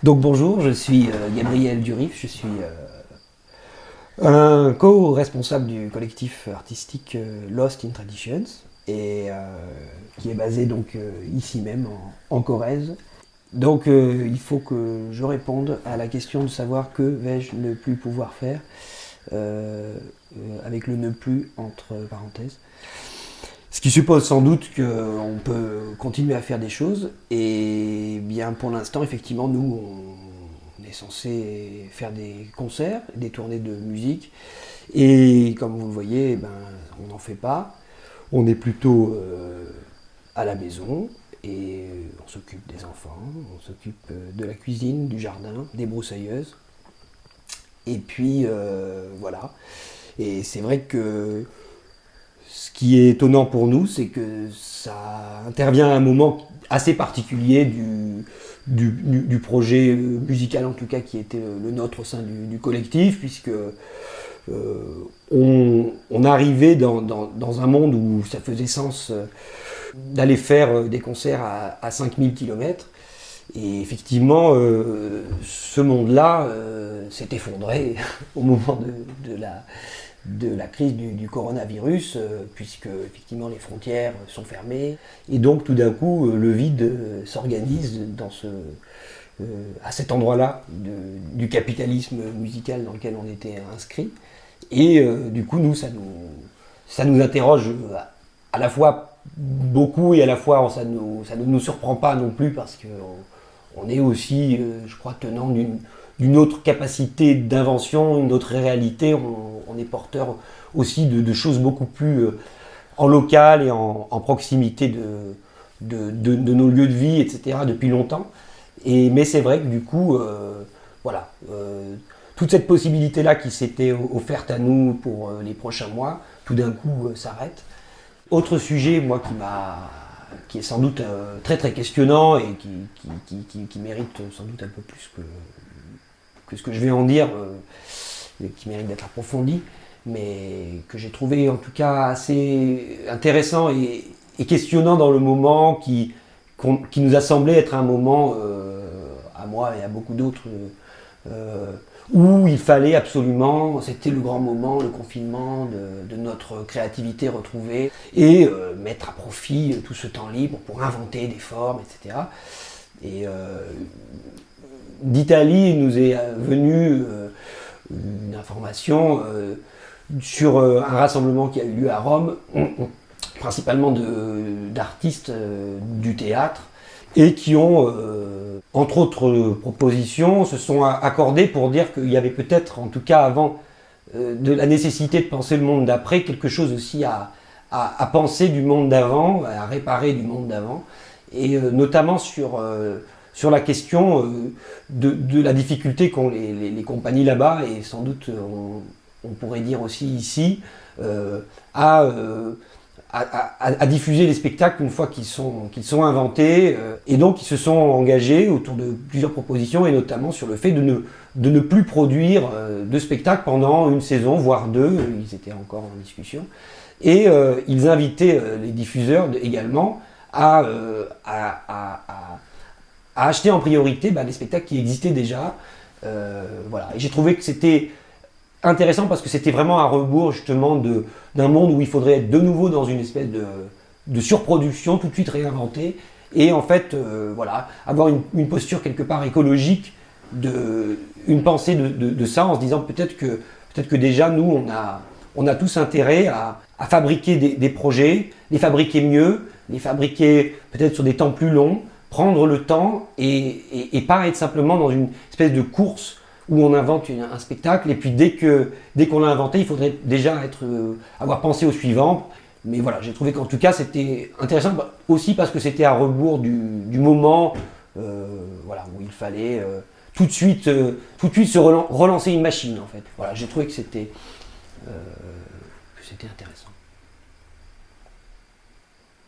Donc bonjour, je suis Gabriel Durif, je suis un co-responsable du collectif artistique Lost in Traditions et qui est basé donc ici même en Corrèze. Donc il faut que je réponde à la question de savoir que vais-je ne plus pouvoir faire avec le ne plus entre parenthèses. Ce qui suppose sans doute qu'on peut continuer à faire des choses et bien pour l'instant effectivement nous on est censé faire des concerts, des tournées de musique et comme vous le voyez on n'en fait pas. On est plutôt à la maison et on s'occupe des enfants, on s'occupe de la cuisine, du jardin, des broussailleuses et puis voilà. Et c'est vrai que ce qui est étonnant pour nous, c'est que ça intervient à un moment assez particulier du projet musical, en tout cas qui était le nôtre au sein du collectif, puisque on arrivait dans un monde où ça faisait sens d'aller faire des concerts à 5000 km. Et effectivement, ce monde-là s'est effondré au moment de la crise du coronavirus, puisque effectivement les frontières sont fermées. Et donc tout d'un coup, le vide s'organise à cet endroit-là du capitalisme musical dans lequel on était inscrit. Et du coup, ça nous interroge à la fois beaucoup et à la fois ça ne nous surprend pas non plus parce qu'on est aussi, je crois, tenant d'une autre capacité d'invention, une autre réalité. On est porteur aussi de choses beaucoup plus en local et en proximité de nos lieux de vie, etc. depuis longtemps. Mais c'est vrai que du coup, toute cette possibilité-là qui s'était offerte à nous pour les prochains mois, tout d'un coup s'arrête. Autre sujet, moi, qui est sans doute très très questionnant et qui mérite sans doute un peu plus que ce que je vais en dire, qui mérite d'être approfondi, mais que j'ai trouvé en tout cas assez intéressant et questionnant dans le moment, qui nous a semblé être un moment, à moi et à beaucoup d'autres, où il fallait absolument, c'était le grand moment, le confinement, de notre créativité retrouvée, et mettre à profit tout ce temps libre pour inventer des formes, etc. Et d'Italie, il nous est venu une information sur un rassemblement qui a eu lieu à Rome, principalement d'artistes du théâtre, et qui ont, entre autres propositions, se sont accordés pour dire qu'il y avait peut-être, en tout cas avant, de la nécessité de penser le monde d'après, quelque chose aussi à penser du monde d'avant, à réparer du monde d'avant, et notamment sur la question de la difficulté qu'ont les compagnies là-bas, et sans doute on pourrait dire aussi ici, à diffuser les spectacles une fois qu'ils sont inventés, et donc ils se sont engagés autour de plusieurs propositions, et notamment sur le fait de ne plus produire de spectacles pendant une saison, voire deux. Ils étaient encore en discussion, et ils invitaient les diffuseurs également à acheter en priorité les spectacles qui existaient déjà. Voilà. Et j'ai trouvé que c'était intéressant parce que c'était vraiment à rebours justement d'un monde où il faudrait être de nouveau dans une espèce de surproduction, tout de suite réinventée, et en fait avoir une posture quelque part écologique, une pensée de ça, en se disant peut-être que déjà nous on a tous intérêt à fabriquer des projets, les fabriquer mieux, les fabriquer peut-être sur des temps plus longs, prendre le temps et pas être simplement dans une espèce de course où on invente un spectacle, et puis dès qu'on l'a inventé, il faudrait déjà avoir pensé au suivant. Mais voilà, j'ai trouvé qu'en tout cas c'était intéressant, aussi parce que c'était à rebours du moment où il fallait tout de suite se relancer une machine en fait. Voilà, j'ai trouvé que c'était intéressant.